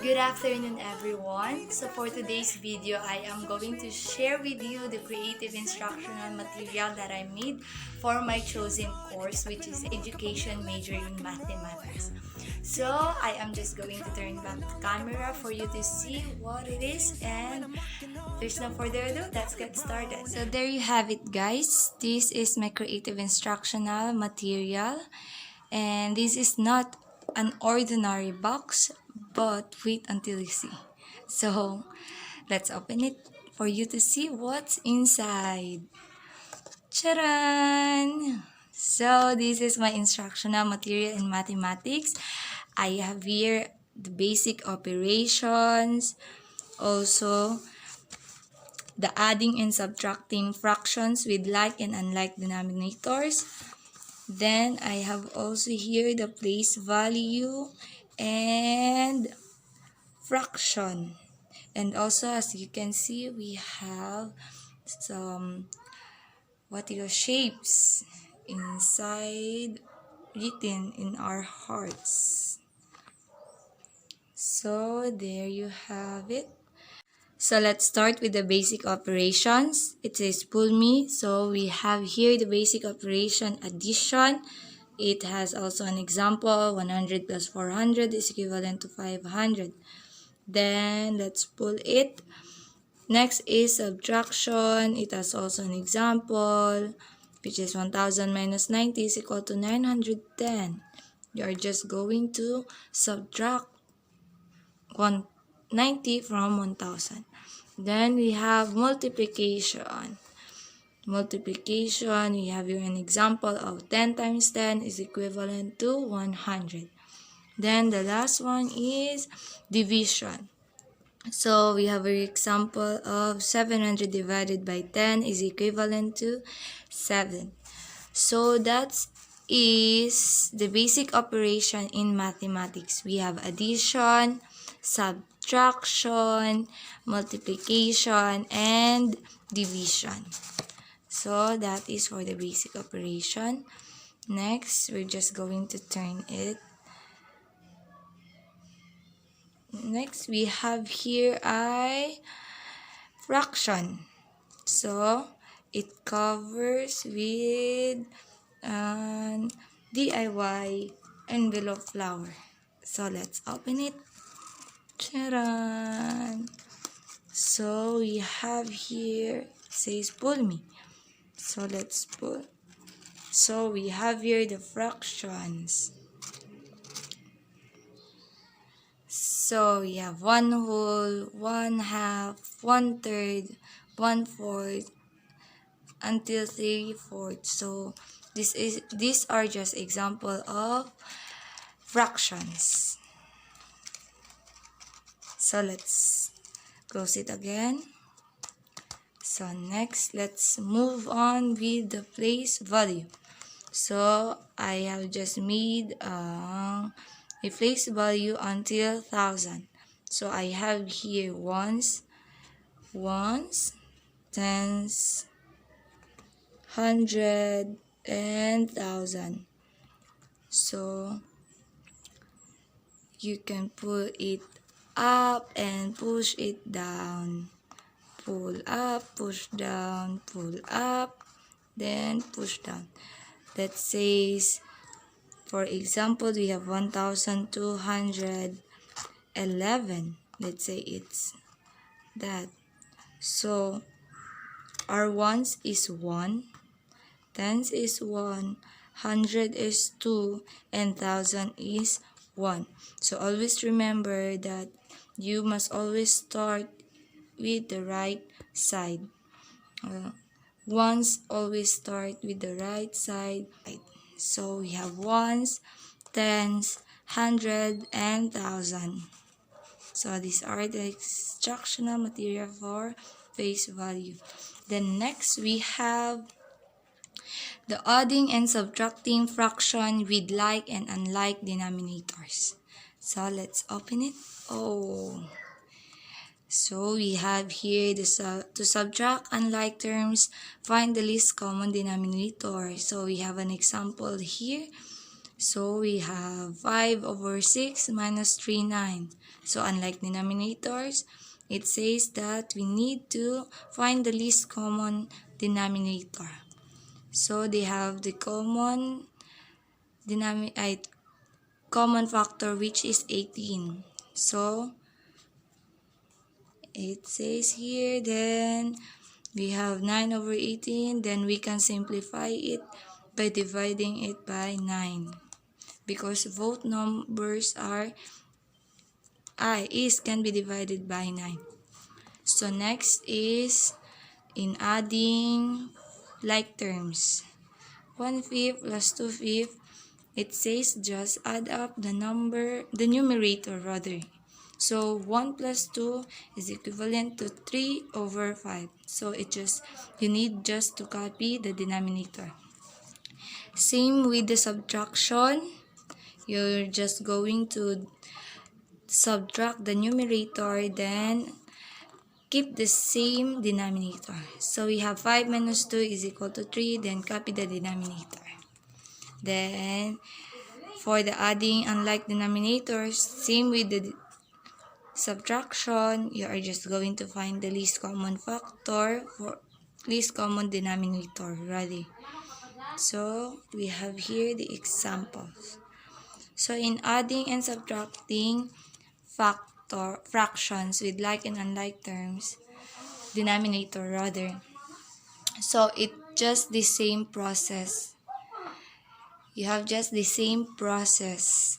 Good afternoon, everyone. So for today's video, I am going to share with you the creative instructional material that I made for my chosen course, which is education major in mathematics. So I am just going to turn back the camera for you to see what it is, and there's no further ado, let's get started. So there you have it, guys. This is my creative instructional material, and this is not an ordinary box, but wait until you see. So let's open it for you to see what's inside. Charan! So this is my instructional material in mathematics. I have here the basic operations, also the adding and subtracting fractions with like and unlike denominators. Then I have also here the place value and fraction. And also, as you can see, we have some shapes inside written in our hearts. So there you have it. So let's start with the basic operations. It says pull me. So we have here the basic operation addition. It has also an example, 100 plus 400 is equivalent to 500. Then let's pull it. Next is subtraction. It has also an example, which is 1000 minus 90 is equal to 910. You are just going to subtract 90 from 1000. Then we have multiplication. Multiplication, we have here an example of 10 times 10 is equivalent to 100. Then the last one is division. So we have an example of 700 divided by 10 is equivalent to 7. So that is the basic operation in mathematics. We have addition, subtraction, multiplication, and division. So that is for the basic operation. Next, we're just going to turn it. Next, we have here a fraction. So it covers with an DIY envelope flower. So let's open it. Charan! So we have here, it says pull me. So let's pull. So we have here the fractions. So we have 1 whole, 1 half, 1/3, 1/4, until 3/4. So these are just example of fractions. So let's close it again. So next, let's move on with the place value. So I have just made a place value until 1000. So I have here ones, tens, hundred, and thousand. So you can pull it up and push it down. Pull up, push down, pull up, then push down. That says, for example, we have 1211. Let's say it's that. So our ones is 1, tens is 1, 100 is 2, and 1000 is 1. So always remember that you must always start with the right side. Ones always start with the right side. So we have ones, tens, 100, and 1000. So these are the instructional material for face value. Then next we have the adding and subtracting fraction with like and unlike denominators. So let's open it. So we have here to subtract unlike terms, find the least common denominator. So we have an example here. So we have 5 over 6 minus 3, 9. So unlike denominators, it says that we need to find the least common denominator. So they have the common factor, which is 18. So it says here, then we have 9 over 18. Then we can simplify it by dividing it by 9. Because both numbers can be divided by 9. So next is in adding like terms. 1/5 plus 2/5. It says just add up the numerator rather. So 1 plus 2 is equivalent to 3 over 5. So you need just to copy the denominator. Same with the subtraction. You're just going to subtract the numerator, then keep the same denominator. So we have 5 minus 2 is equal to 3, then copy the denominator. Then for the adding unlike denominators, same with the subtraction, you are just going to find the least common factor for least common denominator rather. So we have here the examples. So in adding and subtracting fractions with like and unlike terms, denominator rather. So it's just the same process. You have just the same process,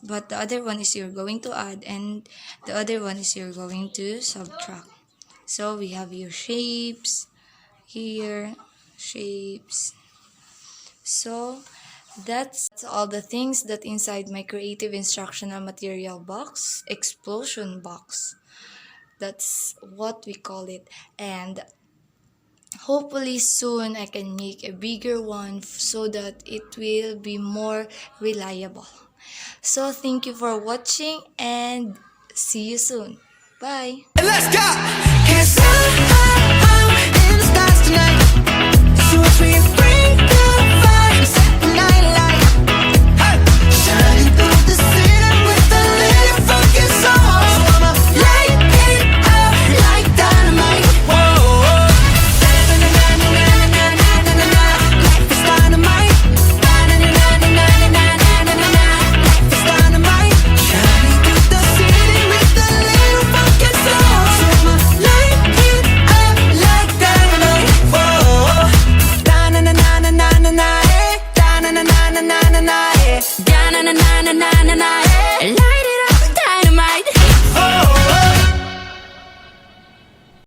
but the other one is you're going to add and the other one is you're going to subtract. So we have your shapes here, shapes. So that's all the things that inside my creative instructional material box, explosion box. That's what we call it. And hopefully soon I can make a bigger one so that it will be more reliable. So thank you for watching and see you soon. Bye! Let's go! Can't stop in the stars tonight. So if we bring the fire, set the night light. Hey! Shining through the city with a little funky soul. So I'ma light it up like dynamite. Whoa! Na-na-na-na-na-na-na-na-na-na. Life is dynamite. Na-na-na-na-na-na-na-na-na. Life is dynamite. Shining through the city with a little funky soul. So I'ma light it up like dynamite. Whoa! Da-na-na-na-na-na-na-na. Da-na-na-na-na-na-na. Da-na-na-na-na-na-na.